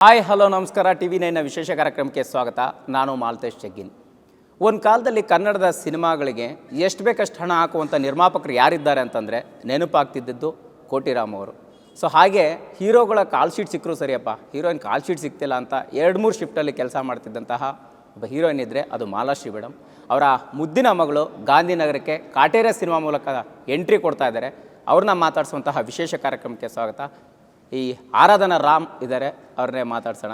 Hi hello ನಮಸ್ಕಾರ. TV9 ವಿಶೇಷ ಕಾರ್ಯಕ್ರಮಕ್ಕೆ ಸ್ವಾಗತ. ನಾನು ಮಾಲ್ತೇಶ್ ಜಗ್ಗಿನ್. ಒಂದು ಕಾಲದಲ್ಲಿ ಕನ್ನಡದ ಸಿನಿಮಾಗಳಿಗೆ ಎಷ್ಟು ಬೇಕಷ್ಟು ಹಣ ಹಾಕುವಂಥ ನಿರ್ಮಾಪಕರು ಯಾರಿದ್ದಾರೆ ಅಂತಂದರೆ ನೆನಪಾಗ್ತಿದ್ದದ್ದು ಕೋಟಿರಾಮ್ ಅವರು. ಸೊ ಹಾಗೆ ಹೀರೋಗಳ ಕಾಲ್ ಶೀಟ್ ಸಿಕ್ಕರು ಸರಿಯಪ್ಪ, ಹೀರೋಯಿನ್ ಕಾಲ್ ಶೀಟ್ ಸಿಗ್ತಿಲ್ಲ ಅಂತ 2-3 ಶಿಫ್ಟಲ್ಲಿ ಕೆಲಸ ಮಾಡ್ತಿದ್ದಂತಹ ಒಬ್ಬ ಹೀರೋಯಿನ್ ಇದ್ದರೆ ಅದು ಮಾಲಾಶ್ರೀ ಮೇಡಮ್. ಅವರ ಮುದ್ದಿನ ಮಗಳು ಗಾಂಧಿನಗರಕ್ಕೆ ಕಾಟೇರ ಸಿನಿಮಾ ಮೂಲಕ ಎಂಟ್ರಿ ಕೊಡ್ತಾ ಇದ್ದಾರೆ. ಅವ್ರನ್ನ ಮಾತಾಡಿಸುವಂತಹ ವಿಶೇಷ ಕಾರ್ಯಕ್ರಮಕ್ಕೆ ಸ್ವಾಗತ. ಈ ಆರಾಧನಾ ರಾಮ್ ಇದ್ದಾರೆ, ಅವ್ರನ್ನೇ ಮಾತಾಡ್ಸೋಣ.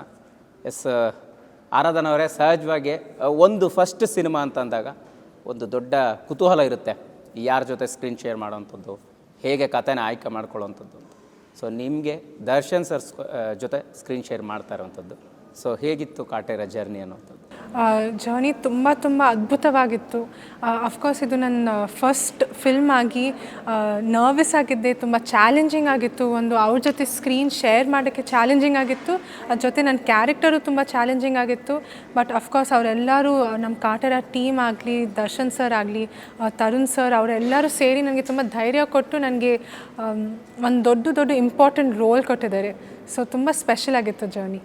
ಆರಾಧನಾ ಅವರೇ, ಸಹಜವಾಗಿ ಒಂದು ಫಸ್ಟ್ ಸಿನಿಮಾ ಅಂತಂದಾಗ ಒಂದು ದೊಡ್ಡ ಕುತೂಹಲ ಇರುತ್ತೆ, ಯಾರ ಜೊತೆ ಸ್ಕ್ರೀನ್ ಶೇರ್ ಮಾಡೋವಂಥದ್ದು, ಹೇಗೆ ಕಥೆನ ಆಯ್ಕೆ ಮಾಡ್ಕೊಳ್ಳೋವಂಥದ್ದು ಅಂತ. ಸೊ ನಿಮಗೆ ದರ್ಶನ್ ಸರ್ ಜೊತೆ ಸ್ಕ್ರೀನ್ ಶೇರ್ ಮಾಡ್ತಾ ಇರೋವಂಥದ್ದು, ಸೊ ಹೇಗಿತ್ತು ಕಾಟೇರ ಜರ್ನಿ ಅನ್ನೋವಂಥದ್ದು? ಜರ್ನಿ ತುಂಬ ಅದ್ಭುತವಾಗಿತ್ತು. ಅಫ್ಕೋರ್ಸ್ ಇದು ನನ್ನ ಫಸ್ಟ್ ಫಿಲ್ಮ್ ಆಗಿ ನರ್ವಸ್ ಆಗಿದ್ದೆ, ತುಂಬ ಚಾಲೆಂಜಿಂಗ್ ಆಗಿತ್ತು. ಅವ್ರ ಜೊತೆ ಸ್ಕ್ರೀನ್ ಶೇರ್ ಮಾಡೋಕ್ಕೆ ಚಾಲೆಂಜಿಂಗ್ ಆಗಿತ್ತು, ಅದ್ರ ಜೊತೆ ನನ್ನ ಕ್ಯಾರೆಕ್ಟರು ತುಂಬ ಚಾಲೆಂಜಿಂಗ್ ಆಗಿತ್ತು. ಬಟ್ ಅಫ್ಕೋರ್ಸ್ ಅವರೆಲ್ಲರೂ, ನಮ್ಮ ಕಾಟೇರ ಟೀಮ್ ಆಗಲಿ, ದರ್ಶನ್ ಸರ್ ಆಗಲಿ, ತರುಣ್ ಸರ್, ಅವರೆಲ್ಲರೂ ಸೇರಿ ನನಗೆ ತುಂಬ ಧೈರ್ಯ ಕೊಟ್ಟು ನನಗೆ ಒಂದು ದೊಡ್ಡ ಇಂಪಾರ್ಟೆಂಟ್ ರೋಲ್ ಕೊಟ್ಟಿದ್ದಾರೆ. ಸೊ ತುಂಬ ಸ್ಪೆಷಲ್ ಆಗಿತ್ತು ಜರ್ನಿ.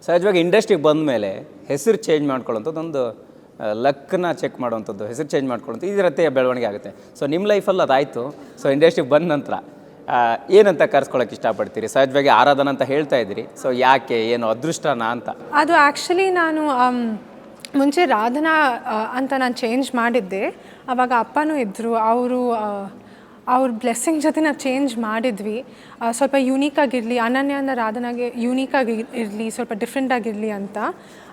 ಸಹಜವಾಗಿ ಇಂಡಸ್ಟ್ರಿಗೆ ಬಂದ ಮೇಲೆ ಹೆಸರು ಚೇಂಜ್ ಮಾಡ್ಕೊಳ್ಳೋಂಥದ್ದು, ಒಂದು ಲಕ್ಕನ್ನ ಚೆಕ್ ಮಾಡೋವಂಥದ್ದು, ಹೆಸರು ಚೇಂಜ್ ಮಾಡ್ಕೊಳ್ಳೋಂಥ ಈ ರೀತಿಯ ಬೆಳವಣಿಗೆ ಆಗುತ್ತೆ. ಸೊ ನಿಮ್ಮ ಲೈಫಲ್ಲಿ ಅದಾಯಿತು. ಸೊ ಇಂಡಸ್ಟ್ರಿಗೆ ಬಂದ ನಂತರ ಏನಂತ ಕರ್ಸ್ಕೊಳ್ಳೋಕೆ ಇಷ್ಟಪಡ್ತೀರಿ? ಸಹಜವಾಗಿ ಆರಾಧನಾ ಅಂತ ಹೇಳ್ತಾ ಇದ್ದೀರಿ, ಸೊ ಯಾಕೆ, ಏನು ಅದೃಷ್ಟನಾ ಅಂತ? ಅದು ಆ್ಯಕ್ಚುಲಿ ನಾನು ಮುಂಚೆ ರಾಧನಾ ಅಂತ ನಾನು ಚೇಂಜ್ ಮಾಡಿದ್ದೆ. ಆವಾಗ ಅಪ್ಪನೂ ಇದ್ದರು, ಅವ್ರ ಬ್ಲೆಸ್ಸಿಂಗ್ ಜೊತೆ ನಾವು ಚೇಂಜ್ ಮಾಡಿದ್ವಿ. ಸ್ವಲ್ಪ ಯೂನೀಕಾಗಿರಲಿ, ಅನನ್ಯ ಅಂದರೆ ರಾಧನಾಗೆ ಯೂನೀಕಾಗಿ ಇರಲಿ, ಸ್ವಲ್ಪ ಡಿಫ್ರೆಂಟಾಗಿರಲಿ ಅಂತ.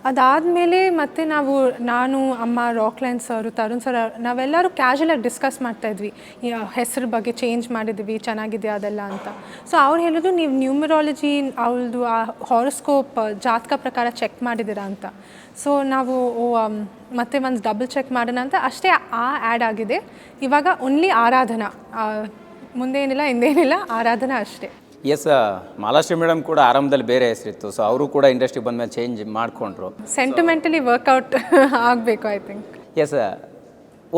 ಅದಾದಮೇಲೆ ಮತ್ತೆ ನಾನು, ಅಮ್ಮ, ರಾಕ್ಲೈನ್ ಸರ್, ತರುಣ್ ಸರ್, ನಾವೆಲ್ಲರೂ ಕ್ಯಾಶುಯಲಾಗಿ ಡಿಸ್ಕಸ್ ಮಾಡ್ತಾಯಿದ್ವಿ, ಹೆಸರು ಬಗ್ಗೆ ಚೇಂಜ್ ಮಾಡಿದ್ವಿ, ಚೆನ್ನಾಗಿದೆ ಅದೆಲ್ಲ ಅಂತ. ಸೊ ಅವ್ರು ಹೇಳಿದ್ರು, ನೀವು ನ್ಯೂಮರಾಲಜಿ ಅವ್ರದ್ದು ಆ ಹಾರೋಸ್ಕೋಪ್ ಜಾತಕ ಪ್ರಕಾರ ಚೆಕ್ ಮಾಡಿದ್ದೀರಾ ಅಂತ. ಸೊ ನಾವು ಮತ್ತೆ ಒಂದು ಡಬಲ್ ಚೆಕ್ ಮಾಡೋಣ ಅಂತ ಅಷ್ಟೇ ಆ್ಯಡ್ ಆಗಿದೆ. ಇವಾಗ ಓನ್ಲಿ ಆರಾಧನಾ, ಮುಂದೇನಿಲ್ಲ ಹಿಂದೇನಿಲ್ಲ, ಆರಾಧನಾ ಅಷ್ಟೇ. ಮಾಲಾಶ್ರೀ ಮೇಡಮ್ ಕೂಡ ಆರಂಭದಲ್ಲಿ ಬೇರೆ ಹೆಸರಿತ್ತು, ಸೊ ಅವರು ಕೂಡ ಇಂಡಸ್ಟ್ರಿಗೆ ಬಂದಮೇಲೆ ಚೇಂಜ್ ಮಾಡಿಕೊಂಡ್ರು. ಸೆಂಟಿಮೆಂಟಲಿ ವರ್ಕೌಟ್ ಆಗಬೇಕು ಐ ಥಿಂಕ್.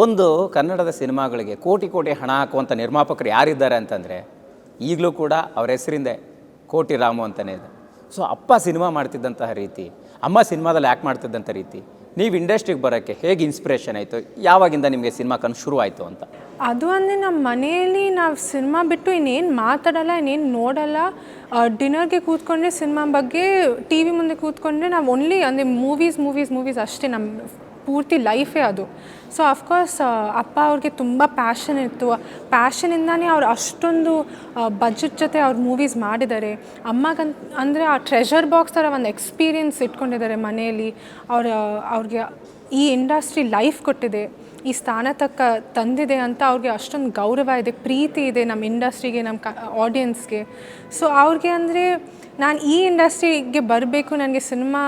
ಒಂದು ಕನ್ನಡದ ಸಿನಿಮಾಗಳಿಗೆ ಕೋಟಿ ಹಣ ಹಾಕುವಂಥ ನಿರ್ಮಾಪಕರು ಯಾರಿದ್ದಾರೆ ಅಂತಂದರೆ ಈಗಲೂ ಕೂಡ ಅವ್ರ ಹೆಸರಿಂದೆ ಕೋಟಿರಾಮು ಅಂತಲೇ ಇದೆ. ಸೊ ಅಪ್ಪ ಸಿನಿಮಾ ಮಾಡ್ತಿದ್ದಂತಹ ರೀತಿ, ಅಮ್ಮ ಸಿನಿಮಾದಲ್ಲಿ ಆ್ಯಕ್ಟ್ ಮಾಡ್ತಿದ್ದಂಥ ರೀತಿ, ನೀವು ಇಂಡಸ್ಟ್ರಿಗೆ ಬರೋಕ್ಕೆ ಹೇಗೆ ಇನ್ಸ್ಪಿರೇಷನ್ ಆಯಿತು? ಯಾವಾಗಿಂದ ನಿಮಗೆ ಸಿನಿಮಾ ಕನಸು ಶುರು ಆಯಿತು ಅಂತ? ಅದು ಅಂದರೆ ನಮ್ಮ ಮನೆಯಲ್ಲಿ ನಾವು ಸಿನಿಮಾ ಬಿಟ್ಟು ಇನ್ನೇನು ಮಾತಾಡಲ್ಲ, ಇನ್ನೇನು ನೋಡಲ್ಲ. ಡಿನ್ನರ್ಗೆ ಕೂತ್ಕೊಂಡ್ರೆ ಸಿನಿಮಾ ಬಗ್ಗೆ, TV ಮುಂದೆ ಕೂತ್ಕೊಂಡ್ರೆ ನಾವು ಓನ್ಲಿ ಅಂದರೆ ಮೂವೀಸ್ ಅಷ್ಟೇ, ನಮ್ಮ ಪೂರ್ತಿ ಲೈಫೇ ಅದು. ಸೊ ಅಫ್ಕೋರ್ಸ್ ಅಪ್ಪ ಅವ್ರಿಗೆ ತುಂಬ ಪ್ಯಾಷನ್ ಇತ್ತು, ಪ್ಯಾಷನಿಂದಾನೇ ಅವ್ರು ಅಷ್ಟೊಂದು ಬಜೆಟ್ ಜೊತೆ ಅವ್ರು ಮೂವೀಸ್ ಮಾಡಿದ್ದಾರೆ. ಅಂದರೆ ಆ ಟ್ರೆಷರ್ ಬಾಕ್ಸ್ ಥರ ಒಂದು ಎಕ್ಸ್ಪೀರಿಯನ್ಸ್ ಇಟ್ಕೊಂಡಿದ್ದಾರೆ ಮನೆಯಲ್ಲಿ. ಅವ್ರಿಗೆ ಈ ಇಂಡಸ್ಟ್ರಿ ಲೈಫ್ ಕೊಟ್ಟಿದೆ, ಈ ಸ್ಥಾನ ತಂದಿದೆ ಅಂತ ಅವ್ರಿಗೆ ಅಷ್ಟೊಂದು ಗೌರವ ಇದೆ, ಪ್ರೀತಿ ಇದೆ ನಮ್ಮ ಇಂಡಸ್ಟ್ರಿಗೆ, ನಮ್ಮ ಆಡಿಯನ್ಸ್ಗೆ. ಸೊ ಅವ್ರಿಗೆ ಅಂದರೆ ನಾನು ಈ ಇಂಡಸ್ಟ್ರಿಗೆ ಬರಬೇಕು, ನನಗೆ ಸಿನಿಮಾ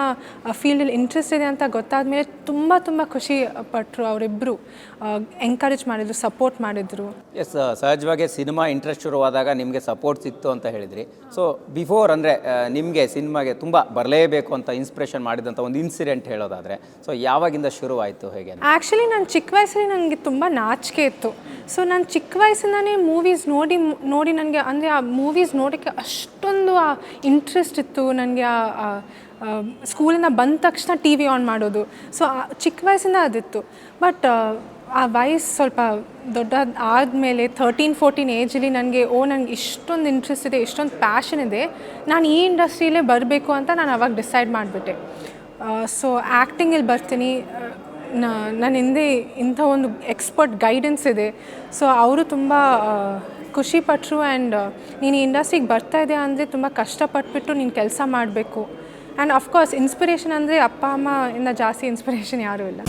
ಫೀಲ್ಡಲ್ಲಿ ಇಂಟ್ರೆಸ್ಟ್ ಇದೆ ಅಂತ ಗೊತ್ತಾದ ಮೇಲೆ ತುಂಬ ಖುಷಿ ಪಟ್ಟರು. ಅವರಿಬ್ಬರು ಎಂಕರೇಜ್ ಮಾಡಿದರು, ಸಪೋರ್ಟ್ ಮಾಡಿದರು. ಸಹಜವಾಗಿ ಸಿನಿಮಾ ಇಂಟ್ರೆಸ್ಟ್ ಶುರುವಾದಾಗ ನಿಮಗೆ ಸಪೋರ್ಟ್ ಸಿಕ್ತು ಅಂತ ಹೇಳಿದ್ರಿ. ಸೊ ಬಿಫೋರ್ ಅಂದರೆ ನಿಮಗೆ ಸಿನಿಮಾಗೆ ತುಂಬ ಬರಲೇಬೇಕು ಅಂತ ಇನ್ಸ್ಪಿರೇಷನ್ ಮಾಡಿದಂಥ ಒಂದು ಇನ್ಸಿಡೆಂಟ್ ಹೇಳೋದಾದರೆ, ಸೊ ಯಾವಾಗಿಂದ ಶುರುವಾಯಿತು, ಹೇಗೆ? ಆ್ಯಕ್ಚುಲಿ ನಾನು ಚಿಕ್ಕ ವಯಸ್ಸಲ್ಲಿ ನನಗೆ ತುಂಬ ನಾಚಿಕೆ ಇತ್ತು. ಸೊ ನಾನು ಚಿಕ್ಕ ವಯಸ್ಸಿಂದನೇ ಮೂವೀಸ್ ನೋಡಿ ನನಗೆ ಅಂದರೆ ಆ ಮೂವೀಸ್ ನೋಡೋಕ್ಕೆ ಅಷ್ಟೊಂದು ಇಂಟ್ರೆಸ್ಟ್ ಇತ್ತು ನನಗೆ. ಸ್ಕೂಲಿಂದ ಬಂದ ತಕ್ಷಣ TV ಆನ್ ಮಾಡೋದು. ಸೊ ಚಿಕ್ಕ ವಯಸ್ಸಿಂದ ಅದಿತ್ತು. ಬಟ್ ಆ ವಯಸ್ಸು ಸ್ವಲ್ಪ ದೊಡ್ಡ ಆದಮೇಲೆ 13-14 ಏಜಲ್ಲಿ ನನಗೆ ಇಷ್ಟೊಂದು ಇಂಟ್ರೆಸ್ಟ್ ಇದೆ, ಇಷ್ಟೊಂದು ಪ್ಯಾಷನ್ ಇದೆ, ನಾನು ಈ ಇಂಡಸ್ಟ್ರಿಯಲ್ಲೇ ಬರಬೇಕು ಅಂತ ನಾನು ಅವಾಗ ಡಿಸೈಡ್ ಮಾಡಿಬಿಟ್ಟೆ. ಸೊ ಆ್ಯಕ್ಟಿಂಗಲ್ಲಿ ಬರ್ತೀನಿ, ನನ್ನ ಹಿಂದೆ ಇಂಥ ಒಂದು ಎಕ್ಸ್ಪರ್ಟ್ ಗೈಡೆನ್ಸ್ ಇದೆ. ಸೊ ಅವರು ತುಂಬ ಖುಷಿಪಟ್ಟರು. ಆ್ಯಂಡ್ ನೀನು ಈ ಇಂಡಸ್ಟ್ರಿಗೆ ಬರ್ತಾಯಿದೆ ಅಂದರೆ ತುಂಬ ಕಷ್ಟಪಟ್ಬಿಟ್ಟು ನೀನು ಕೆಲಸ ಮಾಡಬೇಕು. ಆ್ಯಂಡ್ ಅಫ್ಕೋರ್ಸ್ ಇನ್ಸ್ಪಿರೇಷನ್ ಅಂದರೆ ಅಪ್ಪ ಅಮ್ಮ ಇಂದ ಜಾಸ್ತಿ ಇನ್ಸ್ಪಿರೇಷನ್ ಯಾರೂ ಇಲ್ಲ.